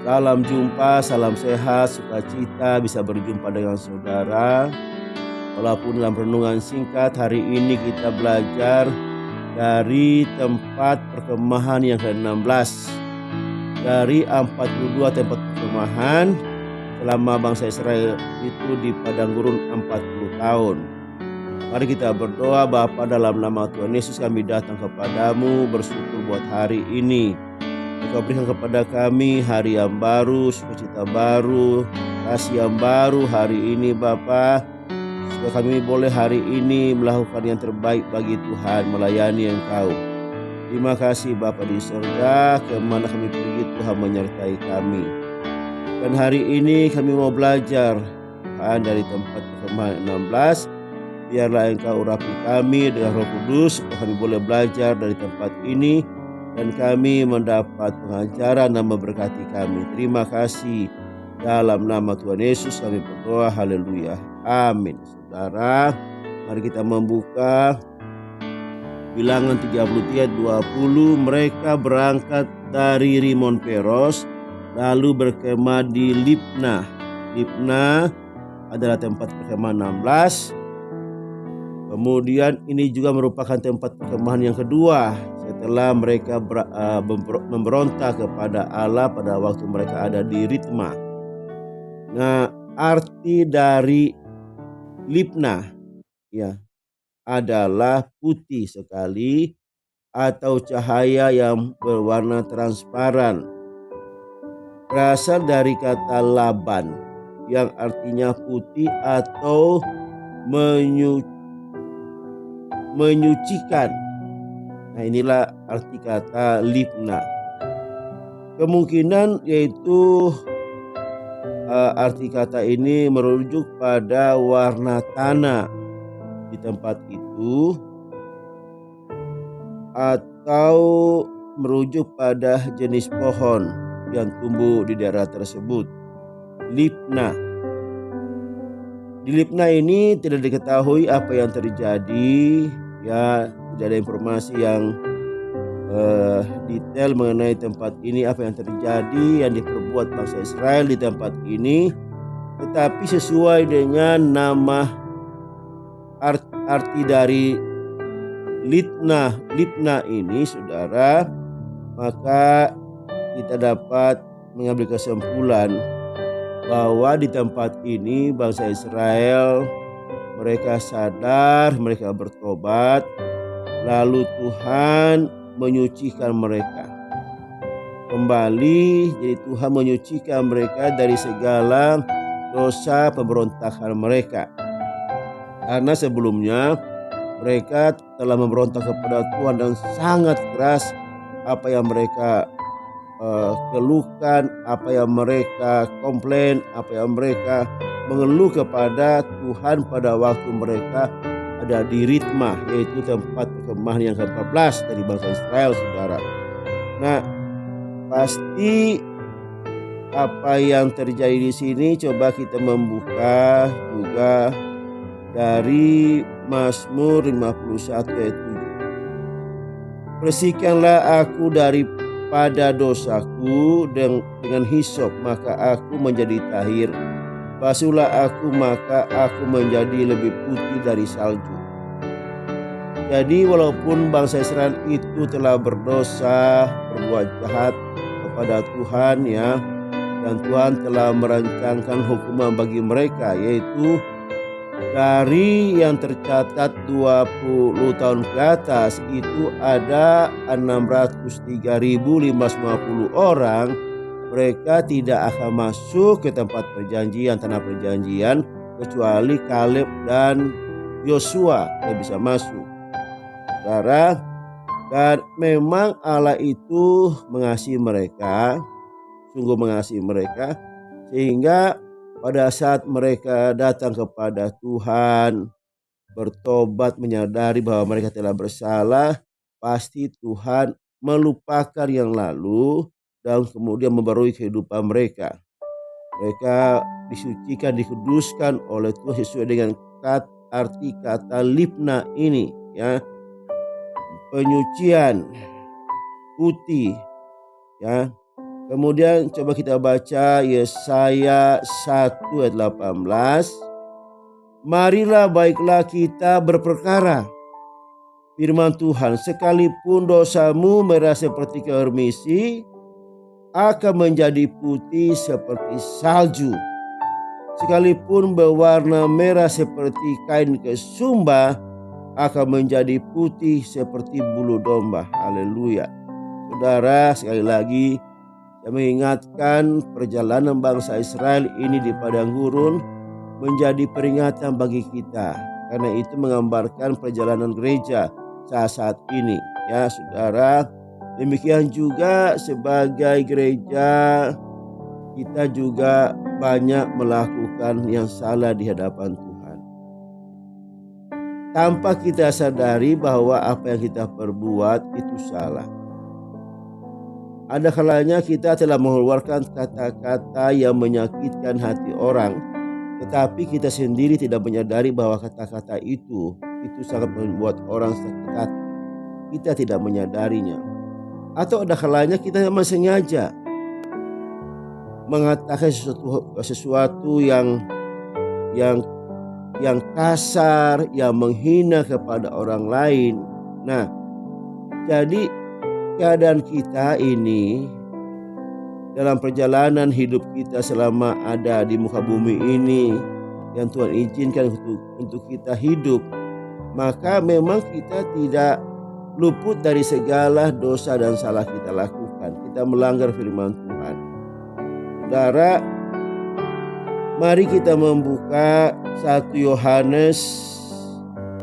Salam jumpa, salam sehat, sukacita bisa berjumpa dengan saudara. Walaupun dalam renungan singkat hari ini kita belajar dari tempat perkemahan yang ke-16. Dari 42 tempat perkemahan selama bangsa Israel itu di padang gurun 40 tahun. Mari kita berdoa. Bapa, dalam nama Tuhan Yesus kami datang kepadamu bersyukur buat hari ini. Engkau berikan kepada kami hari yang baru, sukacita baru, kasih yang baru hari ini Bapa. Supaya kami boleh hari ini melakukan yang terbaik bagi Tuhan, melayani Engkau. Terima kasih Bapa di surga, kemana kami pergi Tuhan menyertai kami. Dan hari ini kami mau belajar Tuhan dari tempat perkemahan 16. Biarlah Engkau urapi kami dengan Roh Kudus supaya kami boleh belajar dari tempat ini dan kami mendapat pengajaran dan memberkati kami. Terima kasih. Dalam nama Tuhan Yesus kami berdoa. Haleluya. Amin. Saudara, mari kita membuka Bilangan 33 ayat 20. Mereka berangkat dari Rimon Peros lalu berkemah di Libna. Libna adalah tempat perkemahan 16. Kemudian ini juga merupakan tempat perkemahan yang kedua setelah mereka memberontak kepada Allah pada waktu mereka ada di Ritma. Nah, arti dari Libna ya adalah putih sekali atau cahaya yang berwarna transparan. Berasal dari kata laban yang artinya putih atau menyucikan. Nah, inilah arti kata Libna. Kemungkinan yaitu arti kata ini merujuk pada warna tanah di tempat itu atau merujuk pada jenis pohon yang tumbuh di daerah tersebut. Libna. Di Libna ini tidak diketahui apa yang terjadi, ya tidak ada informasi yang detail mengenai tempat ini, apa yang terjadi, yang diperbuat bangsa Israel di tempat ini. Tetapi sesuai dengan nama arti dari Libna ini, saudara, maka kita dapat mengambil kesimpulan bahwa di tempat ini bangsa Israel mereka sadar, mereka bertobat, lalu Tuhan menyucikan mereka kembali. Jadi Tuhan menyucikan mereka dari segala dosa pemberontakan mereka. Karena sebelumnya mereka telah memberontak kepada Tuhan dan sangat keras apa yang mereka keluhkan, apa yang mereka komplain, apa yang mereka mengeluh kepada Tuhan pada waktu mereka ada di Ritma, yaitu tempat perkemahan yang ke-14 dari bangsa Israel, saudara. Nah, pasti apa yang terjadi di sini coba kita membuka juga dari Mazmur 51 ayat 7. Bersihkanlah aku daripada dosaku dengan hisop, maka aku menjadi tahir. Basuhlah aku, maka aku menjadi lebih putih dari salju. Jadi walaupun bangsa Israel itu telah berdosa, berbuat jahat kepada Tuhan ya, dan Tuhan telah merancangkan hukuman bagi mereka, yaitu dari yang tercatat 20 tahun ke atas itu ada 603.550 orang. Mereka tidak akan masuk ke tempat perjanjian, tanah perjanjian, kecuali Kaleb dan Yosua yang bisa masuk. Saudara, dan memang Allah itu mengasihi mereka, sungguh mengasihi mereka, sehingga pada saat mereka datang kepada Tuhan, bertobat, menyadari bahwa mereka telah bersalah, pasti Tuhan melupakan yang lalu dan kemudian membarui kehidupan mereka. Mereka disucikan, dikuduskan oleh Tuhan sesuai dengan arti kata Libna ini, ya, penyucian, putih, ya. Kemudian coba kita baca Yesaya 1 ayat 18. Marilah baiklah kita berperkara, firman Tuhan, sekalipun dosamu merah seperti kemermisi, akan menjadi putih seperti salju. Sekalipun berwarna merah seperti kain kesumba, akan menjadi putih seperti bulu domba. Haleluya. Saudara, sekali lagi saya mengingatkan perjalanan bangsa Israel ini di padang gurun menjadi peringatan bagi kita. Karena itu menggambarkan perjalanan gereja saat ini. Ya saudara, demikian juga sebagai gereja kita juga banyak melakukan yang salah di hadapan Tuhan. Tanpa kita sadari bahwa apa yang kita perbuat itu salah. Ada kalanya kita telah mengeluarkan kata-kata yang menyakitkan hati orang, tetapi kita sendiri tidak menyadari bahwa kata-kata itu sangat membuat orang sakit hati. Kita tidak menyadarinya. Atau ada kalanya kita memang sengaja mengatakan sesuatu yang kasar, yang menghina kepada orang lain. Nah, jadi keadaan kita ini dalam perjalanan hidup kita selama ada di muka bumi ini yang Tuhan izinkan untuk kita hidup, maka memang kita tidak luput dari segala dosa dan salah kita lakukan. Kita melanggar firman Tuhan. Saudara, mari kita membuka 1 Yohanes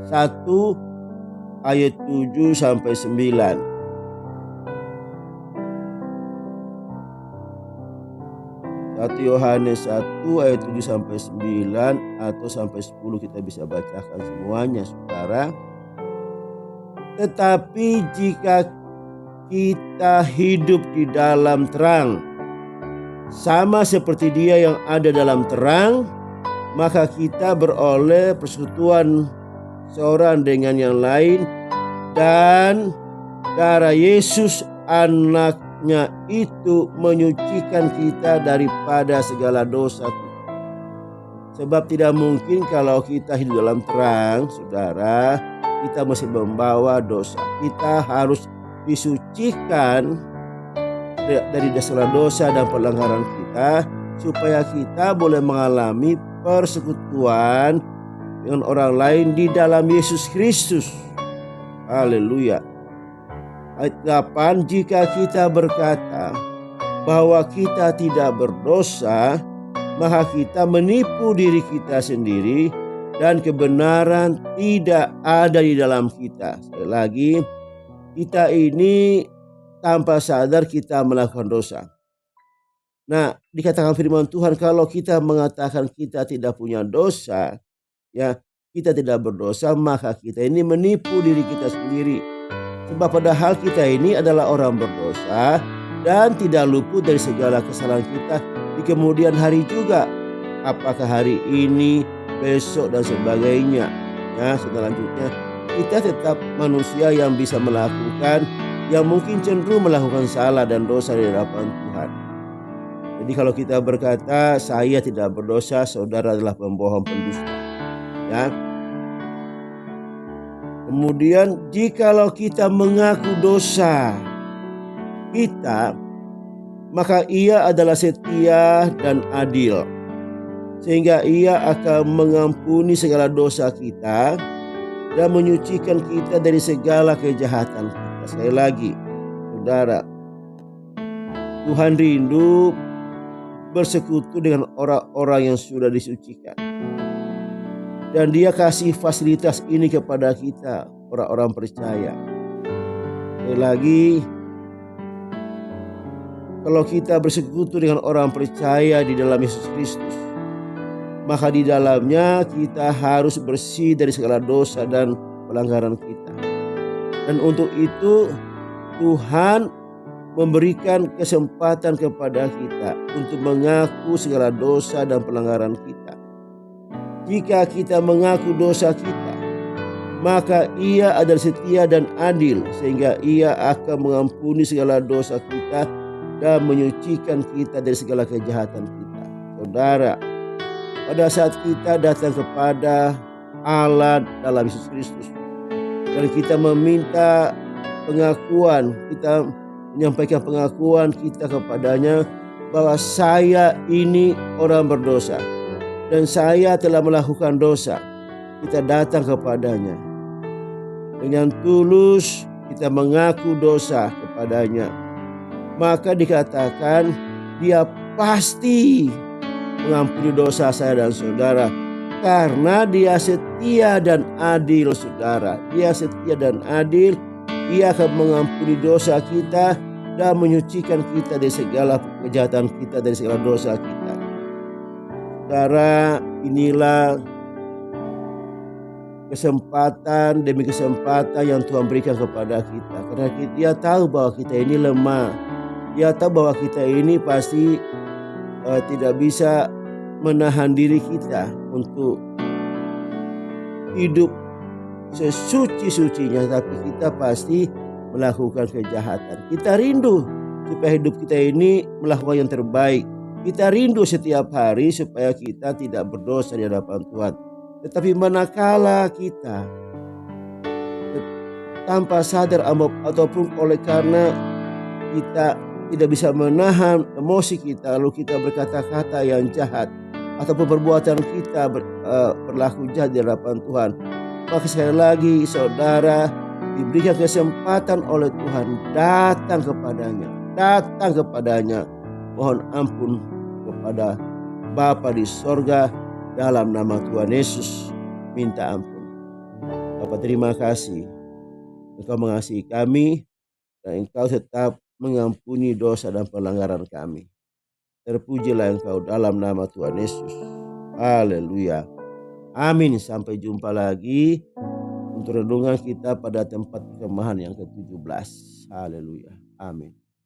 1 ayat 7 sampai 9. 1 Yohanes 1 ayat 7 sampai 9 atau sampai 10 kita bisa bacakan semuanya, saudara. Tetapi jika kita hidup di dalam terang, sama seperti Dia yang ada dalam terang, maka kita beroleh persekutuan seorang dengan yang lain, dan darah Yesus anaknya itu menyucikan kita daripada segala dosa kita. Sebab tidak mungkin kalau kita hidup dalam terang, saudara, kita masih membawa dosa. Kita harus disucikan dari segala dosa dan pelanggaran kita, supaya kita boleh mengalami persekutuan dengan orang lain di dalam Yesus Kristus. Haleluya. Ayat 8, jika kita berkata bahwa kita tidak berdosa, maka kita menipu diri kita sendiri dan kebenaran tidak ada di dalam kita. Sekali lagi, kita ini tanpa sadar kita melakukan dosa. Nah, dikatakan firman Tuhan, kalau kita mengatakan kita tidak punya dosa, ya, kita tidak berdosa, maka kita ini menipu diri kita sendiri. Sebab padahal kita ini adalah orang berdosa dan tidak luput dari segala kesalahan kita di kemudian hari juga. Apakah hari ini, besok dan sebagainya. Ya, selanjutnya kita tetap manusia yang bisa melakukan, yang mungkin cenderung melakukan salah dan dosa di hadapan Tuhan. Jadi kalau kita berkata saya tidak berdosa, saudara adalah pembohong, pendusta. Ya. Kemudian jikalau kita mengaku dosa kita, maka Ia adalah setia dan adil, sehingga Ia akan mengampuni segala dosa kita dan menyucikan kita dari segala kejahatan kita. Sekali lagi, saudara, Tuhan rindu bersekutu dengan orang-orang yang sudah disucikan. Dan Dia kasih fasilitas ini kepada kita, orang-orang percaya. Sekali lagi, kalau kita bersekutu dengan orang percaya di dalam Yesus Kristus, maka di dalamnya kita harus bersih dari segala dosa dan pelanggaran kita. Dan untuk itu Tuhan memberikan kesempatan kepada kita untuk mengaku segala dosa dan pelanggaran kita. Jika kita mengaku dosa kita, maka Ia adalah setia dan adil, sehingga Ia akan mengampuni segala dosa kita dan menyucikan kita dari segala kejahatan kita. Saudara, pada saat kita datang kepada Allah dalam Yesus Kristus dan kita meminta pengakuan, kita menyampaikan pengakuan kita kepadanya bahwa saya ini orang berdosa dan saya telah melakukan dosa. Kita datang kepadanya dengan tulus, kita mengaku dosa kepadanya, maka dikatakan dia pasti mengampuni dosa saya dan saudara, karena dia setia dan adil. Saudara, dia setia dan adil. Dia akan mengampuni dosa kita dan menyucikan kita dari segala kejahatan kita, dari segala dosa kita. Saudara, inilah kesempatan demi kesempatan yang Tuhan berikan kepada kita, karena dia tahu bahwa kita ini lemah. Dia tahu bahwa kita ini pasti tidak bisa menahan diri kita untuk hidup sesuci-sucinya, tapi kita pasti melakukan kejahatan. Kita rindu supaya hidup kita ini melakukan yang terbaik. Kita rindu setiap hari supaya kita tidak berdosa di hadapan Tuhan. Tetapi manakala kita tanpa sadar ataupun oleh karena kita tidak bisa menahan emosi kita, lalu kita berkata-kata yang jahat ataupun perbuatan kita berlaku jahat di hadapan Tuhan, maka sekali lagi saudara diberikan kesempatan oleh Tuhan, datang kepadanya, mohon ampun kepada Bapa di sorga. Dalam nama Tuhan Yesus minta ampun. Bapa, terima kasih Engkau mengasihi kami dan Engkau tetap mengampuni dosa dan pelanggaran kami. Terpujilah Engkau dalam nama Tuhan Yesus. Haleluya. Amin. Sampai jumpa lagi untuk renungan kita pada tempat perkemahan yang ke-17. Haleluya. Amin.